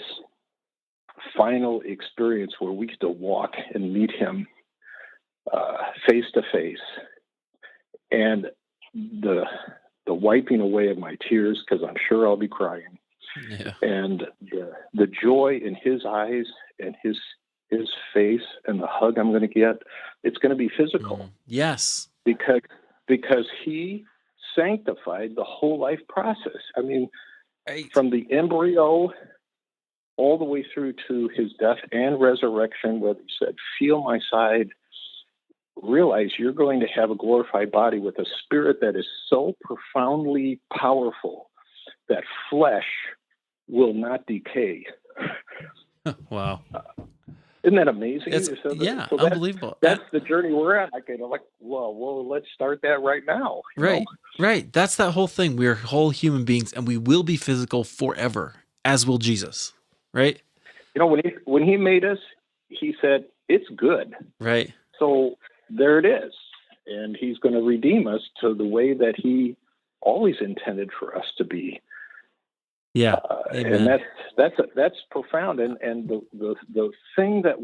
final experience where we get to walk and meet him face to face. And the wiping away of my tears, because I'm sure I'll be crying. Yeah. And the joy in his eyes and his his face and the hug I'm going to get, it's going to be physical. Yes. Because he sanctified the whole life process. I mean, Right. from the embryo all the way through to his death and resurrection, where he said, feel my side, realize you're going to have a glorified body with a spirit that is so profoundly powerful that flesh will not decay. Wow. Isn't that amazing? Unbelievable. That's the journey we're on. Well, let's start that right now. Right. That's that whole thing. We're whole human beings, and we will be physical forever, as will Jesus. Right. When he made us, he said, it's good. Right. So there it is. And he's going to redeem us to the way that he always intended for us to be. Yeah. And that's profound. And the thing that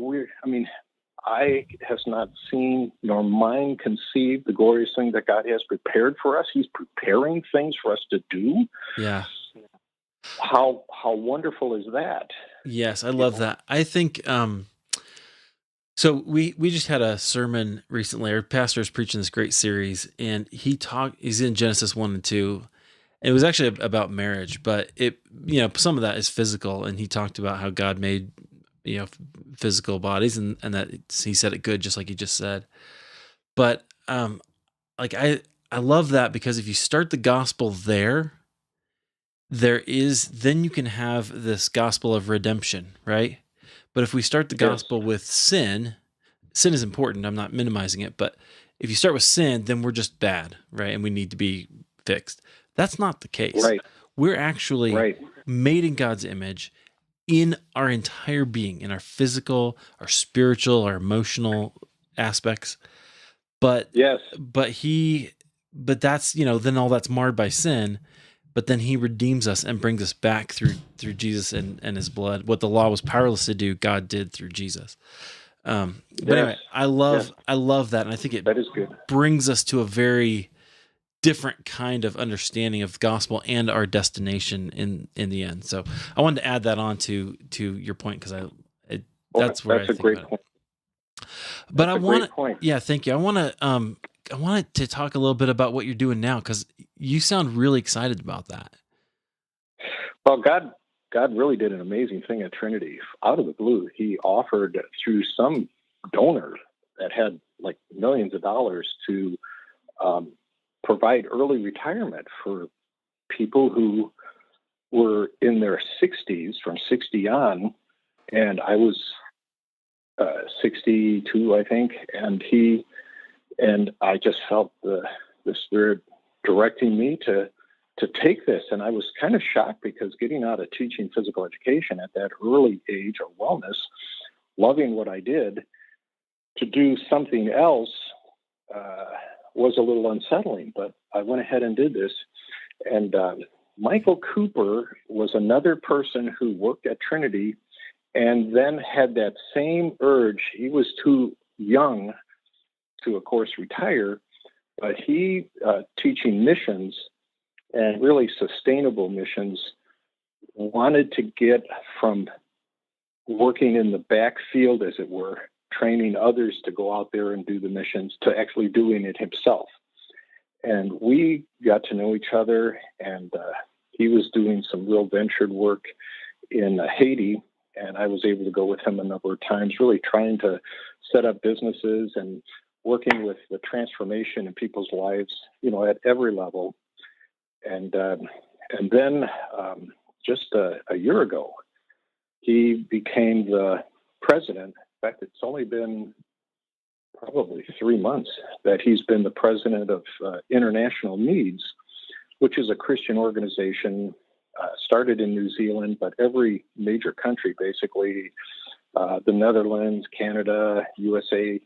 I has not seen nor mind conceived the glorious thing that God has prepared for us. He's preparing things for us to do. Yeah. How wonderful is that? Yes, I love that. I think so we just had a sermon recently. Our pastor is preaching this great series, and he's in Genesis 1 and 2. It was actually about marriage, but some of that is physical, and he talked about how God made physical bodies, and that he said it good, just like he just said. But I love that, because if you start the gospel then you can have this gospel of redemption, right? But if we start the gospel with sin is important. I'm not minimizing it, but if you start with sin, then we're just bad, right? And we need to be fixed. That's not the case. Right. We're actually made in God's image in our entire being, in our physical, our spiritual, our emotional aspects. But that's, then all that's marred by sin. But then he redeems us and brings us back through Jesus and his blood. What the law was powerless to do, God did through Jesus. But anyway, I love that, and I think that is good. Brings us to a very different kind of understanding of the gospel and our destination in the end. So I wanted to add that on to your point, because that's where I think about it. But I want to, thank you. I wanted to talk a little bit about what you're doing now, because you sound really excited about that. Well, God really did an amazing thing at Trinity. Out of the blue, he offered through some donor that had like millions of dollars to provide early retirement for people who were in their 60s, from 60 on. And I was 62, I think. And I just felt the Spirit directing me to take this. And I was kind of shocked, because getting out of teaching physical education at that early age of wellness, loving what I did, to do something else was a little unsettling. But I went ahead and did this. And Michael Cooper was another person who worked at Trinity and then had that same urge. He was too young to, of course, retire, but he, teaching missions, and really sustainable missions, wanted to get from working in the backfield, as it were, training others to go out there and do the missions, to actually doing it himself. And we got to know each other, and he was doing some real ventured work in Haiti, and I was able to go with him a number of times, really trying to set up businesses and working with the transformation in people's lives, at every level. And then just a year ago, he became the president. In fact, it's only been probably 3 months that he's been the president of International Needs, which is a Christian organization, started in New Zealand, but every major country, basically, the Netherlands, Canada, USA,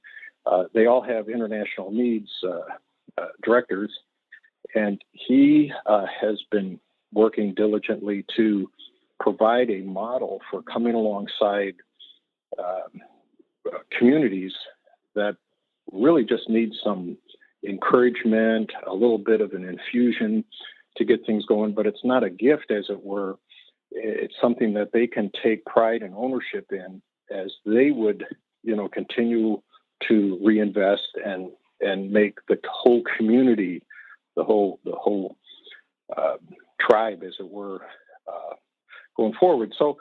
they all have international needs directors. And he has been working diligently to provide a model for coming alongside communities that really just need some encouragement, a little bit of an infusion to get things going. But it's not a gift, as it were. It's something that they can take pride and ownership in as they would, continue to reinvest and make the whole community, the whole tribe, as it were, going forward. So,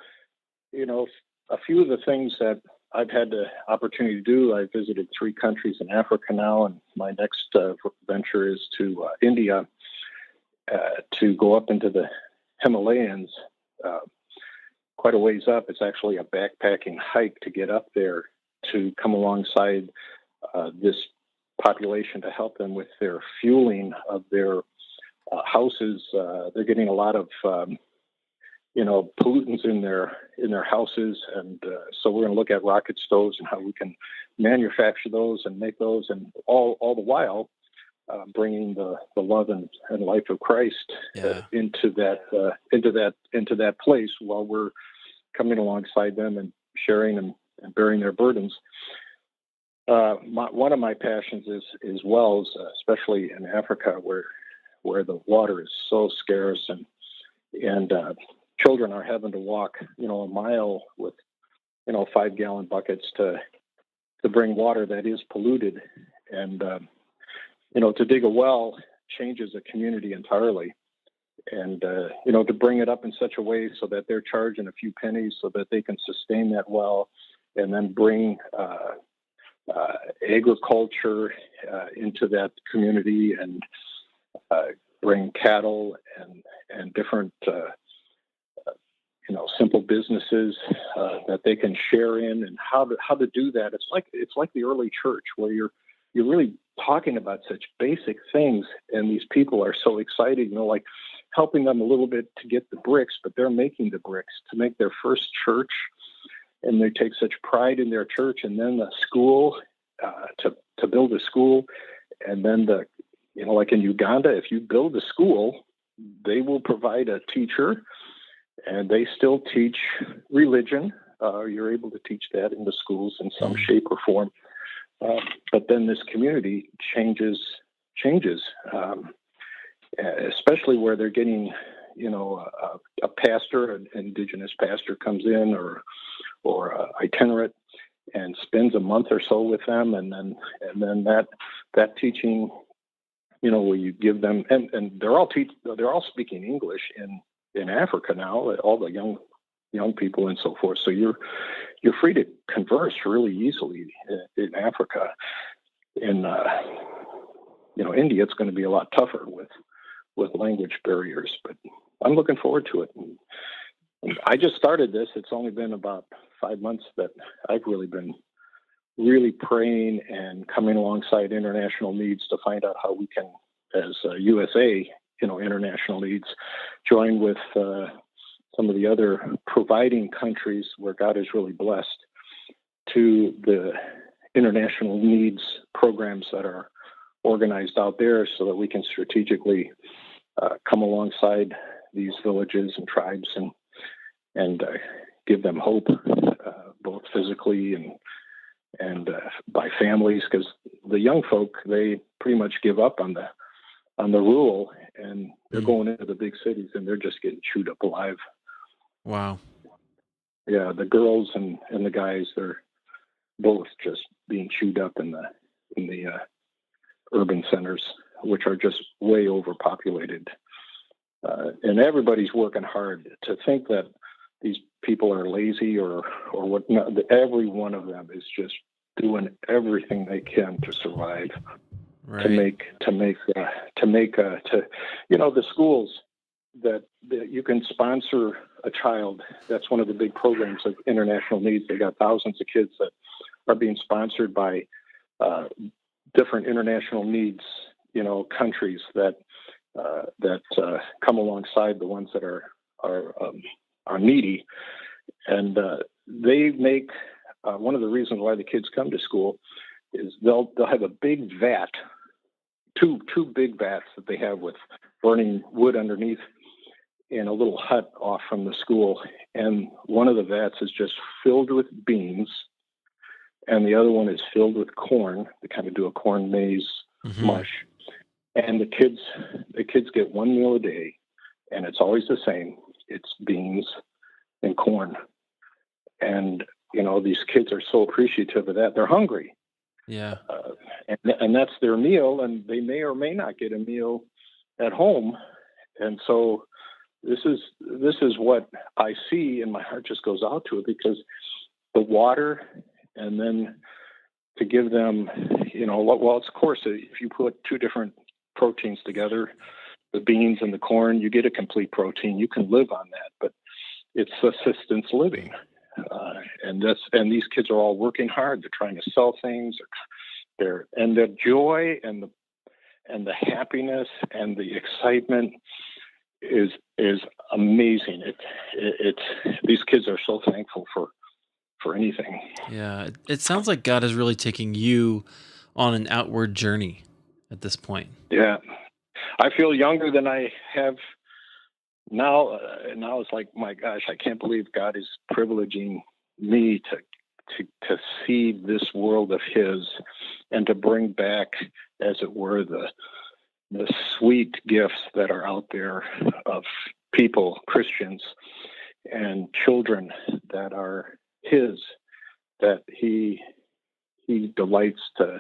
a few of the things that I've had the opportunity to do, I visited 3 countries in Africa now, and my next venture is to India, to go up into the Himalayas, quite a ways up. It's actually a backpacking hike to get up there, to come alongside this population to help them with their fueling of their houses. They're getting a lot of pollutants in their houses, and so we're going to look at rocket stoves and how we can manufacture those and make those, and all the while bringing the love and life of Christ into that place, while we're coming alongside them and sharing and bearing their burdens. One of my passions is wells, especially in Africa, where the water is so scarce, and children are having to walk, a mile with, 5-gallon buckets to bring water that is polluted. And, to dig a well changes a community entirely. And, to bring it up in such a way so that they're charging a few pennies so that they can sustain that well, and then bring agriculture into that community, and bring cattle and different simple businesses that they can share in, and how to do that. It's like the early church, where you're really talking about such basic things, and these people are so excited, like helping them a little bit to get the bricks, but they're making the bricks to make their first church, and they take such pride in their church, and then the school, to build a school, and then like in Uganda, if you build a school, they will provide a teacher, and they still teach religion. You're able to teach that in the schools in some shape or form. But then this community changes, especially where they're getting, a pastor, an indigenous pastor comes in, or itinerant, and spends a month or so with them, and then that teaching, where you give them, and they're all speaking English in Africa now, all the young people and so forth. So you're free to converse really easily in Africa. In India, it's going to be a lot tougher with language barriers, but I'm looking forward to it. And I just started this. It's only been about 5 months that I've really been praying and coming alongside international needs to find out how we can, as USA, international needs, join with some of the other providing countries where God has really blessed, to the international needs programs that are organized out there, so that we can strategically come alongside these villages and tribes and give them hope, both physically and by families, because the young folk, they pretty much give up on the rural, and they're going into the big cities, and they're just getting chewed up alive. Wow. Yeah, the girls and the guys, they're both just being chewed up in the urban centers, which are just way overpopulated. And everybody's working hard. To think that these people are lazy or what, not, every one of them is just doing everything they can to survive. Right. to make the schools that you can sponsor a child. That's one of the big programs of international needs. They got thousands of kids that are being sponsored by different international needs, countries that come alongside the ones that are needy, and they make one of the reasons why the kids come to school is they'll have a big vat, two big vats that they have with burning wood underneath, in a little hut off from the school, and one of the vats is just filled with beans, and the other one is filled with corn. They kind of do a corn maize mush, and the kids get one meal a day, and it's always the same. It's beans and corn, and these kids are so appreciative of that. They're hungry. Yeah. And that's their meal, and they may or may not get a meal at home. And so this is what I see, and my heart just goes out to it, because the water, and then to give them, well, of course, if you put two different proteins together, the beans and the corn, you get a complete protein. You can live on that, but it's subsistence living. And these kids are all working hard. They're trying to sell things. And the joy and the happiness and the excitement is amazing. These kids are so thankful for anything. Yeah. It sounds like God is really taking you on an outward journey at this point. Yeah. I feel younger than I have now. Now it's like, my gosh, I can't believe God is privileging me to see this world of His, and to bring back, as it were, the sweet gifts that are out there of people, Christians and children that are His, that He delights to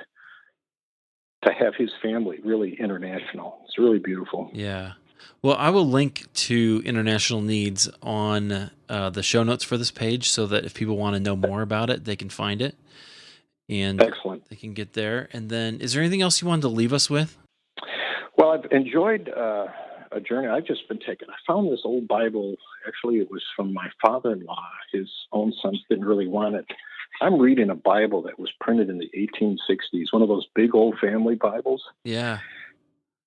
have His family really international. It's really beautiful. Yeah. Well, I will link to International Needs on the show notes for this page, so that if people want to know more about it, they can find it. And excellent. They can get there. And then, is there anything else you wanted to leave us with? Well, I've enjoyed a journey I've just been taking. I found this old Bible. Actually, it was from my father-in-law. His own sons didn't really want it. I'm reading a Bible that was printed in the 1860s, one of those big old family Bibles. Yeah.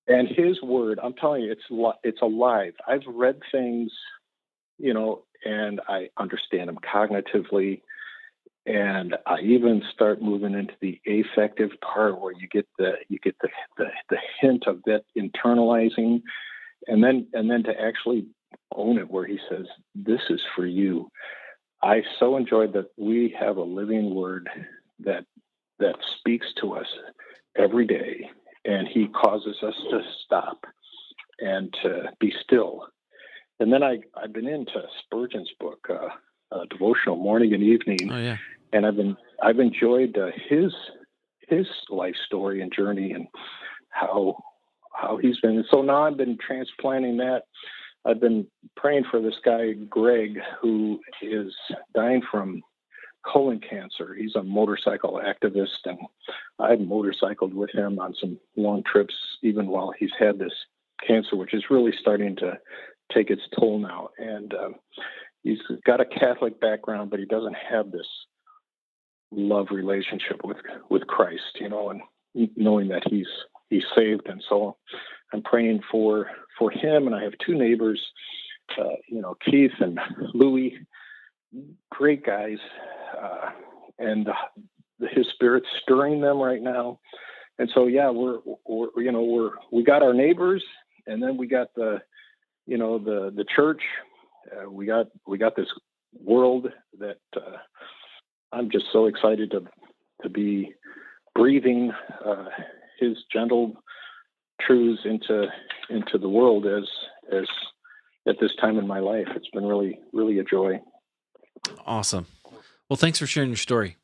And His word, I'm telling you, it's alive. I've read things, and I understand them cognitively. And I even start moving into the affective part, where you get the hint of that internalizing, and then to actually own it, where He says, "This is for you." I so enjoyed that we have a living word that speaks to us every day, and He causes us to stop and to be still. And then I've been into Spurgeon's book, devotional morning and evening. Oh, yeah. And I've enjoyed his life story and journey, and how he's been. So now I've been transplanting that. I've been praying for this guy, Greg, who is dying from colon cancer. He's a motorcycle activist, and I've motorcycled with him on some long trips, even while he's had this cancer, which is really starting to take its toll now. And he's got a Catholic background, but he doesn't have this love relationship with Christ, and knowing that he's saved. And so I'm praying for him. And I have two neighbors, Keith and Louie, great guys, and His Spirit's stirring them right now. And so, yeah, we got our neighbors, and then we got the church. We got this world that I'm just so excited to be breathing His gentle truths into the world as at this time in my life. It's been really, really a joy. Awesome. Well, thanks for sharing your story.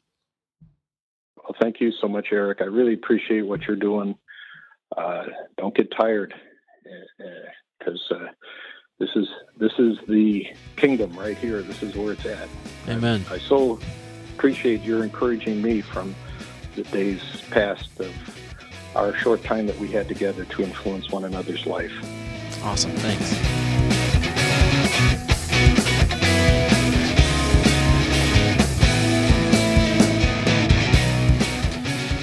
Well, thank you so much, Eric. I really appreciate what you're doing. Don't get tired, because this is the kingdom right here. This is where it's at. Amen. I so appreciate your encouraging me from the days past of our short time that we had together to influence one another's life. Awesome. Thanks.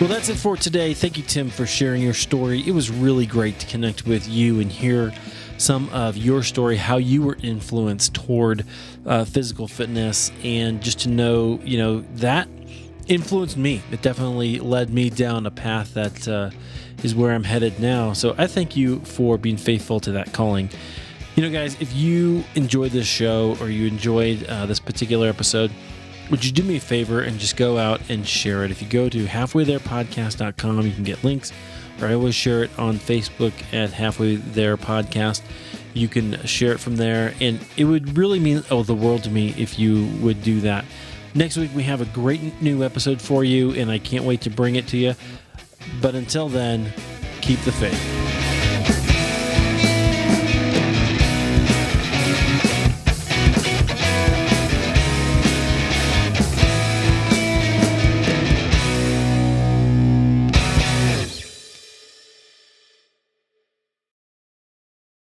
Well, that's it for today. Thank you, Tim, for sharing your story. It was really great to connect with you and hear some of your story, how you were influenced toward physical fitness, and just to know, that influenced me. It definitely led me down a path that is where I'm headed now. So I thank you for being faithful to that calling. Guys, if you enjoyed this show, or you enjoyed this particular episode, would you do me a favor and just go out and share it? If you go to halfwaytherepodcast.com, you can get links, or I always share it on Facebook at Halfway There Podcast. You can share it from there, and it would really mean the world to me if you would do that. Next week, we have a great new episode for you, and I can't wait to bring it to you. But until then, keep the faith.